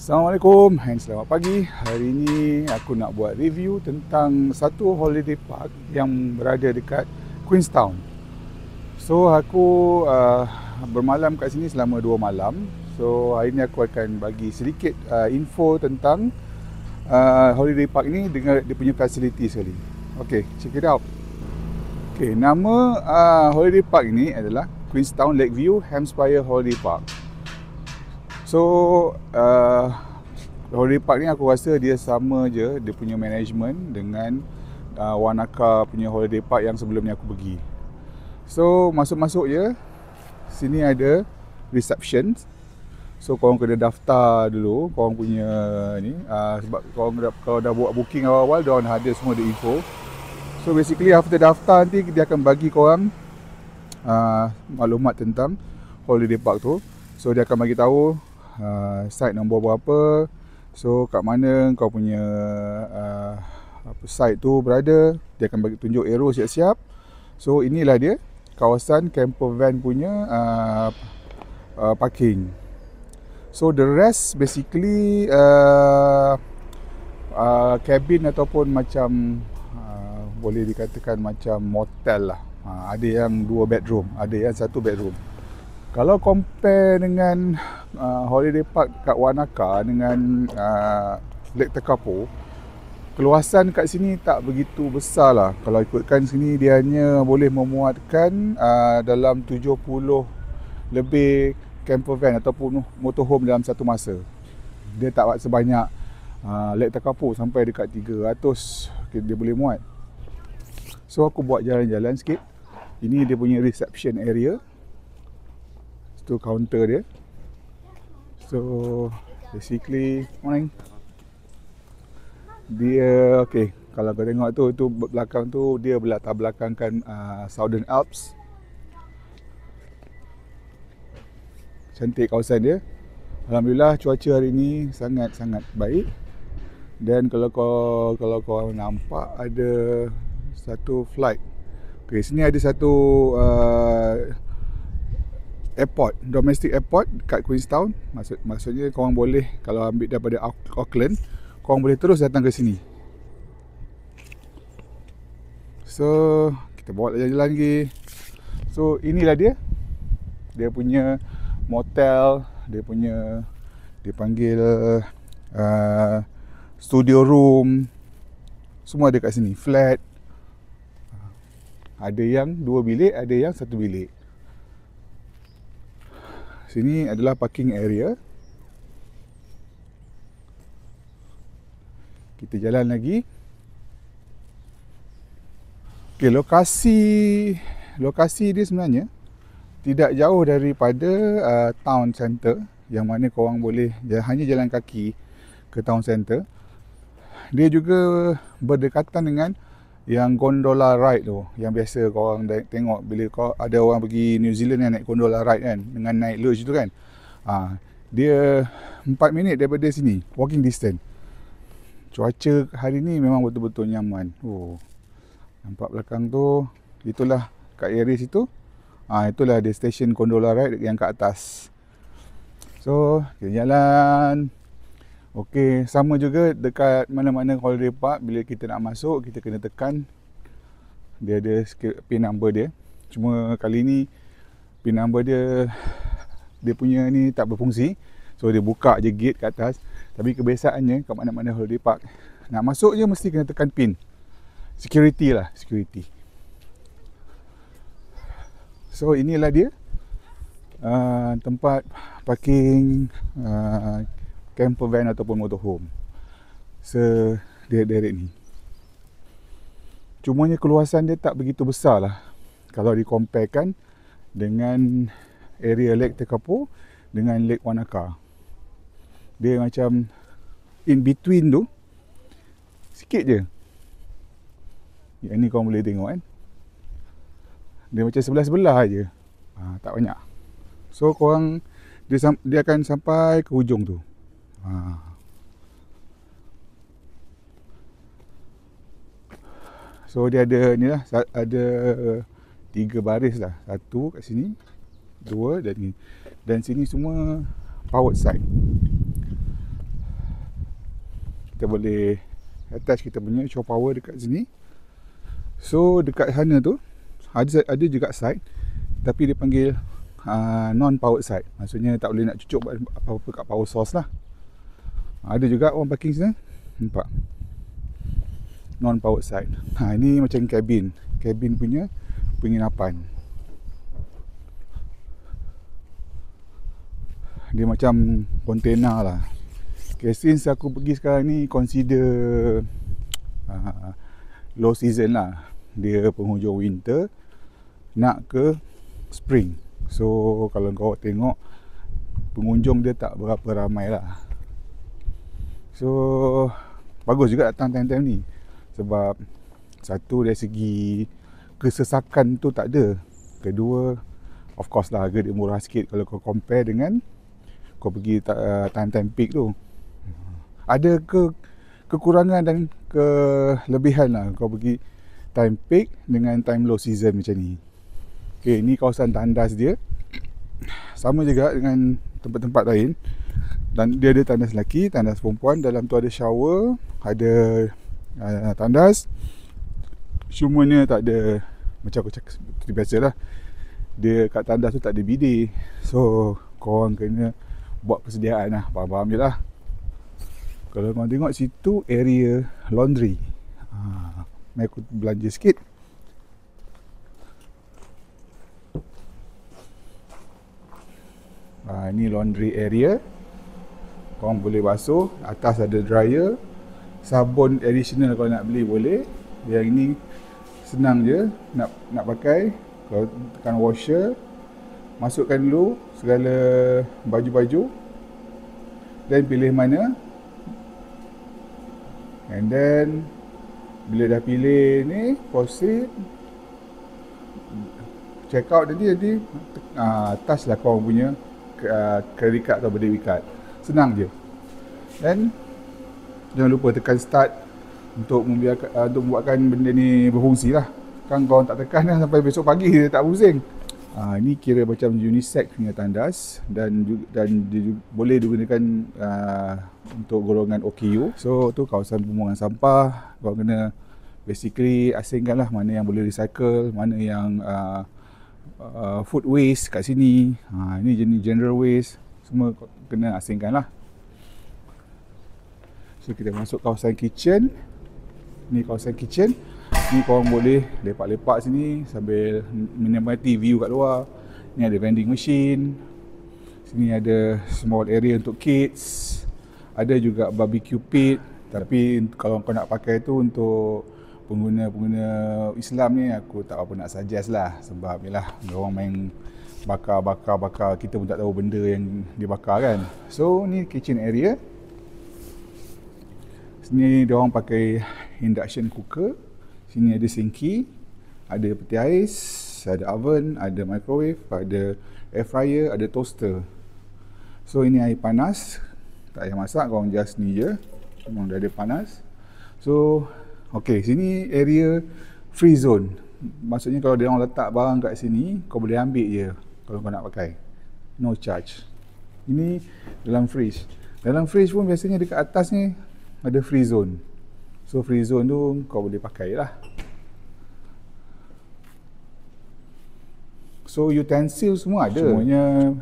Assalamualaikum and selamat pagi. Hari ini aku nak buat review tentang satu holiday park yang berada dekat Queenstown. So aku bermalam kat sini selama 2 malam. So hari ini aku akan bagi sedikit info tentang holiday park ni dengan dia punya facility sekali. Okay, check it out. Okay, nama holiday park ini adalah Queenstown Lakeview Hampshire Holiday Park. So holiday park ni aku rasa dia sama je dia punya management dengan Wanaka punya holiday park yang sebelum ni aku pergi. So masuk-masuk je, sini ada reception. So korang kena daftar dulu korang punya ni, sebab korang kalau dah buat booking awal-awal diorang ada semua the info. So basically after daftar nanti dia akan bagi korang maklumat tentang holiday park tu. So dia akan bagi tahu site nombor berapa, so kat mana kau punya site tu berada. Dia akan bagi tunjuk arrow siap-siap. So inilah dia kawasan camper van punya parking. So the rest basically cabin ataupun macam boleh dikatakan macam motel lah. Ada yang 2 bedroom, ada yang 1 bedroom. Kalau compare dengan holiday park kat Wanaka dengan Lake Tekapo, keluasan kat sini tak begitu besar lah. Kalau ikutkan sini dia hanya boleh memuatkan dalam 70 lebih camper van ataupun motorhome dalam satu masa. Dia tak sebanyak Lake Tekapo sampai dekat 300 dia boleh muat. So aku buat jalan-jalan sikit. Ini dia punya reception area. Tu counter dia. So basically morning. Dia okay, kalau kau tengok tu belakang tu dia berlatar belakangkan Southern Alps. Cantik kawasan dia. Alhamdulillah cuaca hari ni sangat-sangat baik. Dan kalau kau nampak ada satu flight. Okay, sini ada satu airport, domestic airport kat Queenstown. Maksudnya korang boleh, kalau ambil daripada Auckland, korang boleh terus datang ke sini. So kita bawa jalan-jalan lagi. So inilah dia punya motel, dia panggil studio room, semua ada kat sini. Flat, ada yang 2 bilik, ada yang 1 bilik. Sini adalah parking area. Kita jalan lagi. Okay, lokasi dia sebenarnya tidak jauh daripada town center, yang mana korang boleh hanya jalan kaki ke town center. Dia juga berdekatan dengan yang gondola ride tu, yang biasa korang tengok bila ada orang pergi New Zealand yang naik gondola ride kan, dengan naik luge tu kan. Dia 4 minit daripada sini, walking distance. Cuaca hari ni memang betul-betul nyaman. Nampak belakang tu, itulah kat area situ. Itulah dia stesen gondola ride yang kat atas. So kita jalan. Okey, sama juga dekat mana-mana holiday park, bila kita nak masuk, kita kena tekan. Dia ada pin number dia. Cuma kali ni pin number dia punya ni tak berfungsi. So dia buka je gate kat atas. Tapi kebiasaannya kat mana-mana holiday park, nak masuk je mesti kena tekan pin. Security lah, security. So inilah dia tempat parking camper van ataupun motorhome sederet-deret ni. Cumanya keluasan dia tak begitu besar lah kalau dikomparekan dengan area Lake Tekapo dengan Lake Wanaka. Dia macam in between tu sikit je. Yang ni korang boleh tengok kan, dia macam sebelah-sebelah je, tak banyak. So korang dia akan sampai ke hujung tu. So dia ada ni lah, ada 3 baris lah. 1 kat sini, 2 dan ni. Dan sini semua powered side. kita boleh attach kita punya show power dekat sini. So dekat sana tu ada juga side, tapi dia panggil non powered side. Maksudnya tak boleh nak cucuk apa-apa kat power source lah. Ada juga orang parking sini. Nampak? Non powered side. Ini macam cabin punya penginapan. Dia macam container lah. Okay, since aku pergi sekarang ni consider low season lah. Dia penghujung winter nak ke spring. So kalau kau tengok pengunjung dia tak berapa ramai lah. So bagus juga datang time-time ni. Sebab satu dari segi kesesakan tu tak ada. Kedua, of course lah harga dia murah sikit kalau kau compare dengan kau pergi time-time peak tu. Ada kekurangan dan kelebihan lah kau pergi time peak dengan time low season macam ni. Okay, ni kawasan tandas dia. Sama juga dengan tempat-tempat lain. Dan dia ada tandas lelaki, tandas perempuan. Dalam tu ada shower, ada tandas. Semuanya tak ada, macam aku cakap seperti biasa lah, dia kat tandas tu tak ada bidet. So korang kena buat persediaan lah, faham-faham je lah. Kalau korang tengok situ area laundry. Mari aku belanja sikit. Ni laundry area. Korang boleh basuh. Atas ada dryer. Sabun additional kalau nak beli boleh. Yang ini senang je nak pakai. Kau tekan washer, masukkan dulu segala baju-baju dan pilih mana. And then bila dah pilih ni, proceed, check out. Nanti atas lah korang punya credit card atau debit card. Senang je. Dan jangan lupa tekan start untuk membuatkan benda ni berfungsi lah. Kan korang tak tekan lah sampai besok pagi dia tak pusing. Ini kira macam unisex punya tandas dan boleh digunakan untuk golongan OKU. So tu kawasan pembuangan sampah. Korang kena basically asingkan lah mana yang boleh recycle, mana yang food waste kat sini. Ini jenis general waste, semua kena asingkan lah. So kita masuk kawasan kitchen. Ni kawasan kitchen. Ni korang boleh lepak-lepak sini sambil menikmati view kat luar. Ni ada vending machine. Sini ada small area untuk kids. Ada juga barbecue pit. Tapi kalau kau nak pakai tu untuk pengguna-pengguna Islam ni, aku tak apa nak suggest lah. Sebab yelah, orang main bakar-bakar, kita pun tak tahu benda yang dibakar kan. So ni kitchen area. Sini diorang pakai induction cooker. Sini ada sinki, ada peti ais, ada oven, ada microwave, ada air fryer, ada toaster. So ini air panas, tak payah masak, korang just ni je, memang dah ada panas. So ok, sini area free zone. Maksudnya kalau dia orang letak barang kat sini, kau boleh ambil je kalau kau nak pakai, no charge. Ini dalam fridge. Dalam fridge pun biasanya dekat atas ni ada free zone. So free zone tu kau boleh pakai lah. So utensil semua ada. Semuanya,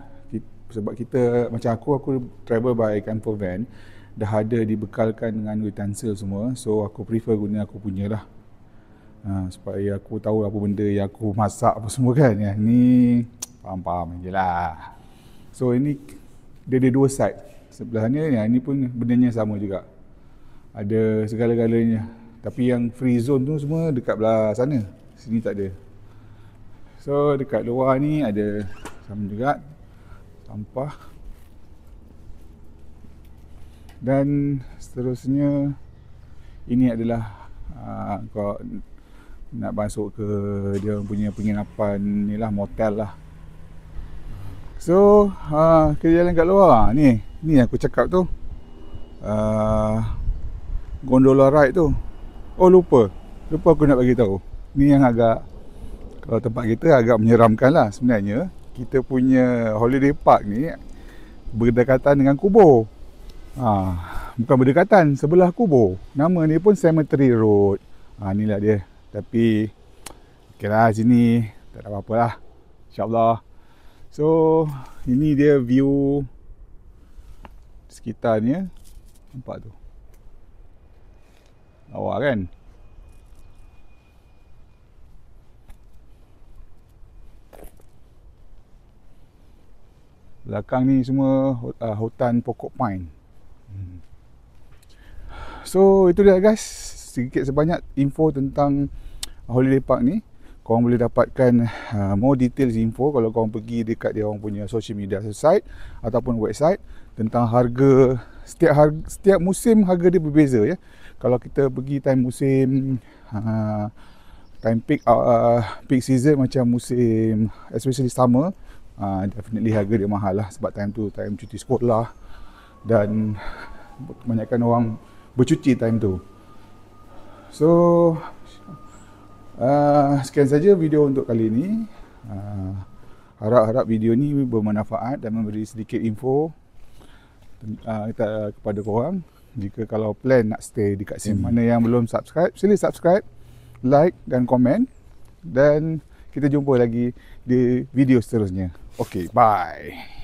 sebab kita macam aku travel by camper van, dah ada dibekalkan dengan utensil semua. So aku prefer guna aku punya lah. Supaya aku tahu apa benda yang aku masak apa semua kan. Yang ni faham-faham je lah. So ini dia ada dua side. Sebelah ni, yang ni pun bendanya sama juga. Ada segala-galanya. Tapi yang free zone tu semua dekat belah sana. Sini tak ada. So dekat luar ni ada sama juga sampah. Dan seterusnya ini adalah kau nak masuk ke dia punya penginapan ni lah, motel lah. So kita jalan kat luar. Ni aku cakap tu, gondola ride tu. Oh lupa aku nak bagi tahu. Ni yang agak, kalau tempat kita agak menyeramkan lah sebenarnya. Kita punya holiday park ni berdekatan dengan kubur. bukan berdekatan, sebelah kubur. Nama ni pun Cemetery Road. Inilah dia. Tapi okeylah sini tak ada apa-apa lah, InsyaAllah. So ini dia view sekitarnya. Nampak tu, lawa kan? Belakang ni semua hutan pokok pine. So itu dia guys, sedikit sebanyak info tentang holiday park ni. Korang boleh dapatkan more details info kalau korang pergi dekat dia orang punya social media site ataupun website tentang harga. Setiap musim harga dia berbeza ya. Kalau kita pergi time musim time peak season macam musim especially summer, definitely harga dia mahal lah, sebab time tu time cuti sekolah dan kebanyakan orang bercuti time tu. So sekian saja video untuk kali ini. Harap-harap video ni bermanfaat dan memberi sedikit info kepada korang. Jika kalau plan nak stay dekat sini, mana yang belum subscribe, sila subscribe, like dan komen. Dan kita jumpa lagi di video seterusnya. Okay, bye.